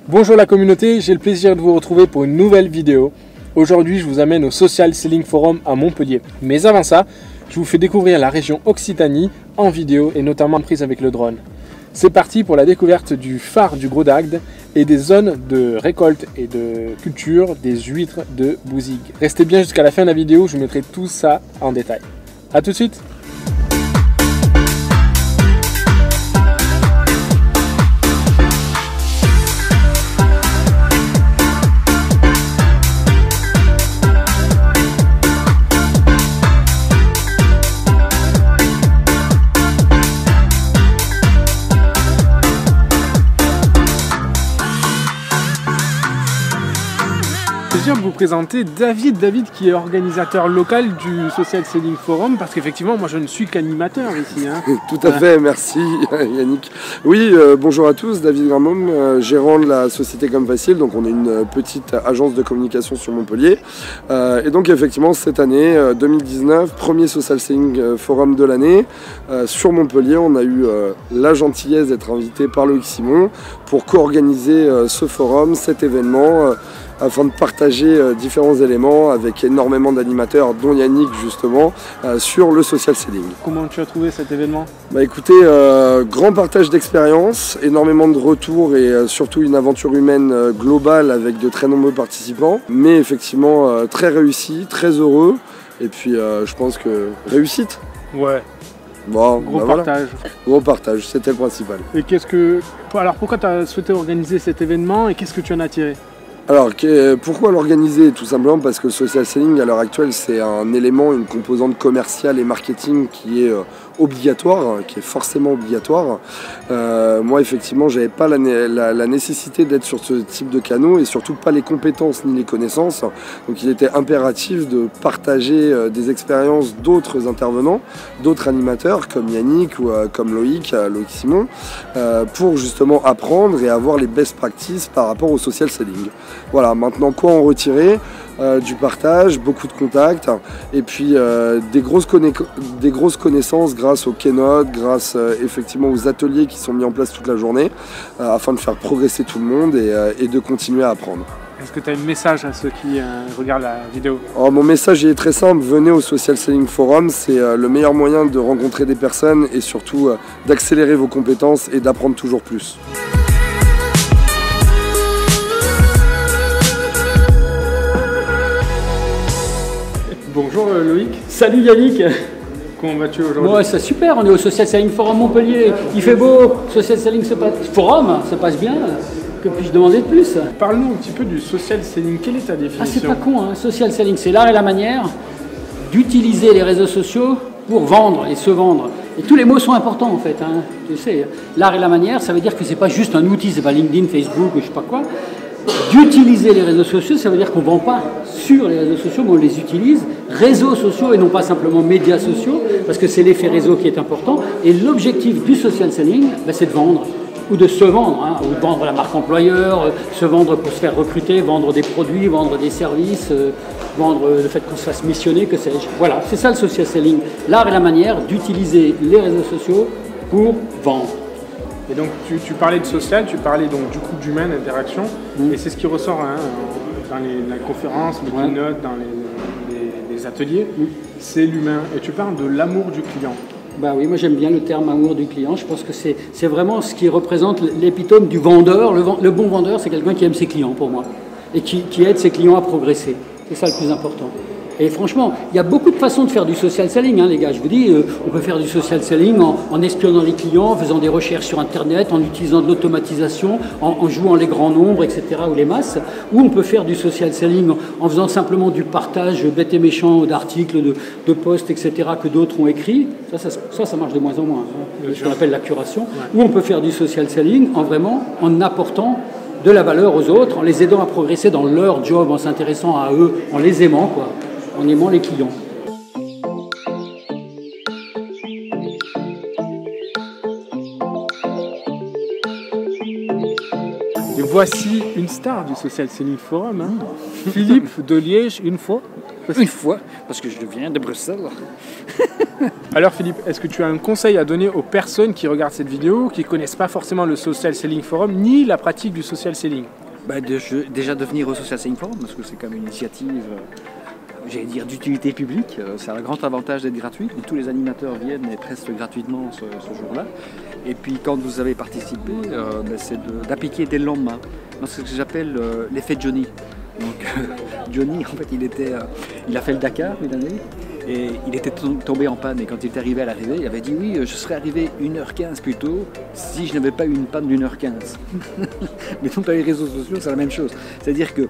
Bonjour la communauté, j'ai le plaisir de vous retrouver pour une nouvelle vidéo. Aujourd'hui, je vous amène au Social Selling Forum à Montpellier. Mais avant ça, je vous fais découvrir la région Occitanie en vidéo et notamment en prise avec le drone. C'est parti pour la découverte du phare du Gros d'Agde et des zones de récolte et de culture des huîtres de Bouzigues. Restez bien jusqu'à la fin de la vidéo, je vous mettrai tout ça en détail. A tout de suite. De vous présenter David qui est organisateur local du Social Selling Forum, parce qu'effectivement moi je ne suis qu'animateur ici. Tout à fait, merci Yannick. Oui, bonjour à tous, David Gramom, gérant de la société Comme Facile, donc on est une petite agence de communication sur Montpellier. Et donc effectivement cette année, 2019, premier Social Selling Forum de l'année, sur Montpellier, on a eu la gentillesse d'être invité par Loïc Simon pour co-organiser ce forum, cet événement, afin de partager différents éléments avec énormément d'animateurs, dont Yannick justement, sur le social selling. Comment tu as trouvé cet événement? Bah écoutez, grand partage d'expérience, énormément de retours et surtout une aventure humaine globale avec de très nombreux participants, mais effectivement très réussi, très heureux, et puis je pense que réussite. Ouais. Bon, gros bah partage. Voilà. Gros partage, c'était le principal. Et alors pourquoi tu as souhaité organiser cet événement et qu'est-ce que tu en as tiré? Alors, pourquoi l'organiser? Tout simplement parce que le social selling, à l'heure actuelle, c'est un élément, une composante commerciale et marketing qui est obligatoire, qui est forcément obligatoire. Moi, effectivement, j'avais pas la nécessité d'être sur ce type de canaux et surtout pas les compétences ni les connaissances. Donc, il était impératif de partager des expériences d'autres intervenants, d'autres animateurs comme Yannick ou comme Loïc Simon, pour justement apprendre et avoir les best practices par rapport au social selling. Voilà, maintenant quoi en retirer? Du partage, beaucoup de contacts et puis des grosses connaissances grâce aux keynotes, grâce effectivement aux ateliers qui sont mis en place toute la journée afin de faire progresser tout le monde et de continuer à apprendre. Est-ce que tu as un message à ceux qui regardent la vidéo? Mon message est très simple, venez au Social Selling Forum, c'est le meilleur moyen de rencontrer des personnes et surtout d'accélérer vos compétences et d'apprendre toujours plus. Bonjour Loïc. Salut Yannick. Comment vas-tu aujourd'hui? Ouais, c'est super, on est au Social Selling Forum Montpellier. Il fait beau, Social Selling Forum, ça passe bien. Que puis-je demander de plus? Parle-nous un petit peu du social selling, quelle est ta définition? Ah, c'est pas con, hein. Social Selling, c'est l'art et la manière d'utiliser les réseaux sociaux pour vendre et se vendre. Et tous les mots sont importants en fait, hein. Tu sais, l'art et la manière, ça veut dire que c'est pas juste un outil, c'est pas LinkedIn, Facebook ou je sais pas quoi. D'utiliser les réseaux sociaux, ça veut dire qu'on ne vend pas sur les réseaux sociaux, mais on les utilise, réseaux sociaux et non pas simplement médias sociaux, parce que c'est l'effet réseau qui est important. Et l'objectif du social selling, c'est de vendre, ou de se vendre, hein, ou de vendre la marque employeur, se vendre pour se faire recruter, vendre des produits, vendre des services, vendre le fait qu'on se fasse missionner, que sais-je. Voilà, c'est ça le social selling. L'art et la manière d'utiliser les réseaux sociaux pour vendre. Et donc tu parlais de social, tu parlais donc du coup d'humain, d'interaction, et c'est ce qui ressort dans la conférence, les keynotes, dans les ateliers, c'est l'humain. Et tu parles de l'amour du client. Bah oui, moi j'aime bien le terme amour du client, je pense que c'est vraiment ce qui représente l'épitome du vendeur. Le bon vendeur, c'est quelqu'un qui aime ses clients pour moi, et qui aide ses clients à progresser. C'est ça le plus important. Et franchement, il y a beaucoup de façons de faire du social selling, hein, les gars. Je vous dis, on peut faire du social selling en espionnant les clients, en faisant des recherches sur Internet, en utilisant de l'automatisation, en jouant les grands nombres, etc., ou les masses. Ou on peut faire du social selling en faisant simplement du partage bête et méchant d'articles, de posts, etc., que d'autres ont écrits. Ça marche de moins en moins. Hein, ce qu'on appelle la curation. Ouais. Ou on peut faire du social selling en apportant de la valeur aux autres, en les aidant à progresser dans leur job, en s'intéressant à eux, en les aimant, quoi. En aimant les clients. Et voici une star du Social Selling Forum, hein. Philippe de Liège, une fois, parce que je viens de Bruxelles. Alors Philippe, est-ce que tu as un conseil à donner aux personnes qui regardent cette vidéo, qui ne connaissent pas forcément le Social Selling Forum, ni la pratique du social selling? Déjà de venir au Social Selling Forum, parce que c'est comme une initiative, j'allais dire, d'utilité publique. C'est un grand avantage d'être gratuit. Tous les animateurs viennent et presque gratuitement ce jour-là. Et puis quand vous avez participé, c'est d'appliquer dès le lendemain. C'est ce que j'appelle l'effet Johnny. Donc Johnny, en fait, il a fait le Dakar une année. Et il était tombé en panne, et quand il est arrivé à l'arrivée, il avait dit oui, je serais arrivé 1h15 plus tôt si je n'avais pas eu une panne d'1h15. Mais donc dans les réseaux sociaux, c'est la même chose. C'est-à-dire que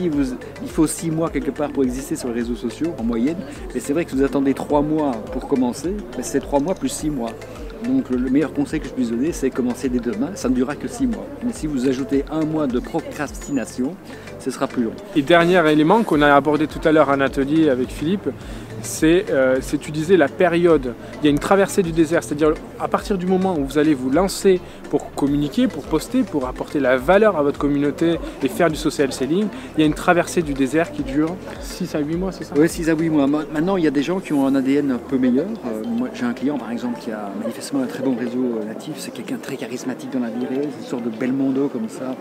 il faut 6 mois quelque part pour exister sur les réseaux sociaux en moyenne, et c'est vrai que si vous attendez 3 mois pour commencer, c'est 3 mois plus 6 mois. Donc le meilleur conseil que je puisse donner, c'est commencer dès demain, ça ne durera que 6 mois. Mais si vous ajoutez 1 mois de procrastination, ce sera plus long. Et dernier élément qu'on a abordé tout à l'heure en atelier avec Philippe, c'est tu disais la période. Il y a une traversée du désert, c'est-à-dire à partir du moment où vous allez vous lancer pour communiquer, pour poster, pour apporter la valeur à votre communauté et faire du social selling, il y a une traversée du désert qui dure 6 à 8 mois, c'est ça? Oui, 6 à 8 mois. Maintenant, il y a des gens qui ont un ADN un peu meilleur. Moi, j'ai un client, par exemple, qui a manifestement un très bon réseau natif. C'est quelqu'un de très charismatique dans la virée, c'est une sorte de Belmondo comme ça.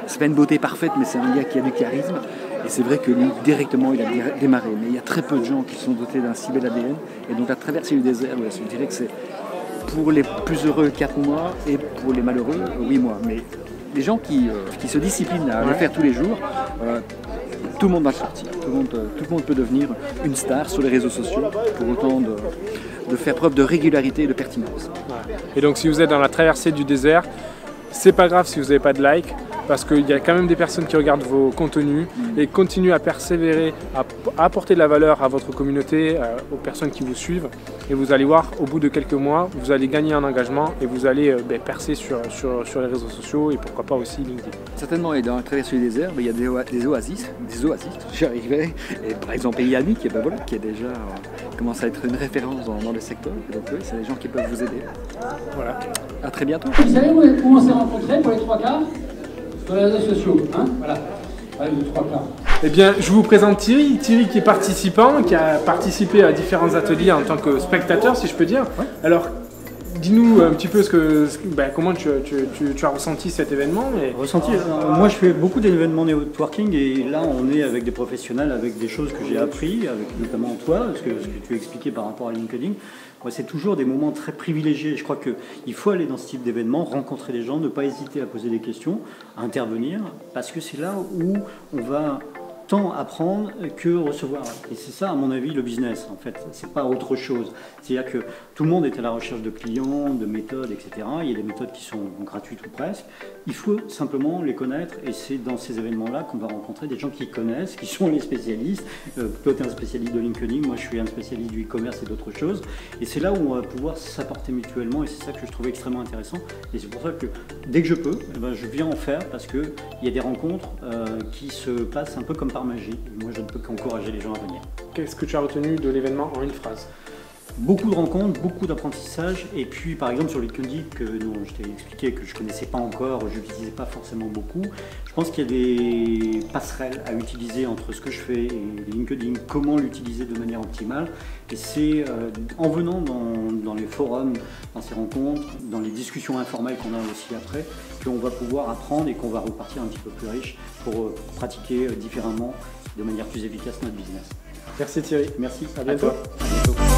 C'est pas une beauté parfaite, mais c'est un gars qui a du charisme. Et c'est vrai que lui, directement, il a démarré. Mais il y a très peu de gens qui sont dotés d'un si bel ADN. Et donc, la traversée du désert, je dirais que c'est pour les plus heureux 4 mois et pour les malheureux 8 mois. Mais les gens qui se disciplinent à le faire tous les jours, tout le monde va le sortir. Tout le monde peut devenir une star sur les réseaux sociaux pour autant de faire preuve de régularité et de pertinence. Et donc, si vous êtes dans la traversée du désert, c'est pas grave si vous n'avez pas de like, parce qu'il y a quand même des personnes qui regardent vos contenus et continuent à persévérer, à apporter de la valeur à votre communauté, aux personnes qui vous suivent. Et vous allez voir, au bout de quelques mois, vous allez gagner en engagement et vous allez percer sur les réseaux sociaux et pourquoi pas aussi LinkedIn. Certainement, et dans la traversée du désert, il y a des oasis, j'y arriverai. Et par exemple, Yannick, qui est déjà commence à être une référence dans le secteur. Donc oui, c'est des gens qui peuvent vous aider. Voilà. À très bientôt. Vous savez où on s'est rencontrés pour les 3 quarts? Sur les réseaux sociaux, hein? Voilà. Les 3 quarts. Eh bien, je vous présente Thierry. Thierry qui est participant, qui a participé à différents ateliers en tant que spectateur, si je peux dire. Ouais. Alors, dis-nous un petit peu comment tu as ressenti cet événement. Moi, je fais beaucoup d'événements networking et là, on est avec des professionnels, avec des choses que j'ai appris, avec notamment toi, ce que tu as expliqué par rapport à LinkedIn. Moi, c'est toujours des moments très privilégiés. Je crois qu'il faut aller dans ce type d'événement, rencontrer des gens, ne pas hésiter à poser des questions, à intervenir, parce que c'est là où on va tant apprendre que recevoir. Et c'est ça, à mon avis, le business, en fait. C'est pas autre chose. C'est-à-dire que tout le monde est à la recherche de clients, de méthodes, etc. Il y a des méthodes qui sont gratuites ou presque. Il faut simplement les connaître et c'est dans ces événements-là qu'on va rencontrer des gens qui connaissent, qui sont les spécialistes. Toi, tu es un spécialiste de LinkedIn, moi, je suis un spécialiste du e-commerce et d'autres choses. Et c'est là où on va pouvoir s'apporter mutuellement et c'est ça que je trouve extrêmement intéressant. Et c'est pour ça que dès que je peux, je viens en faire parce qu'il y a des rencontres qui se passent un peu comme par magie. Moi, je ne peux qu'encourager les gens à venir. Qu'est-ce que tu as retenu de l'événement en une phrase? Beaucoup de rencontres, beaucoup d'apprentissage et puis par exemple sur LinkedIn dont je t'ai expliqué que je ne connaissais pas encore, je n'utilisais pas forcément beaucoup, je pense qu'il y a des passerelles à utiliser entre ce que je fais et LinkedIn, comment l'utiliser de manière optimale et c'est en venant dans les forums, dans ces rencontres, dans les discussions informelles qu'on a aussi après, qu'on va pouvoir apprendre et qu'on va repartir un petit peu plus riche pour pratiquer différemment, de manière plus efficace notre business. Merci Thierry. Merci, à bientôt. À bientôt.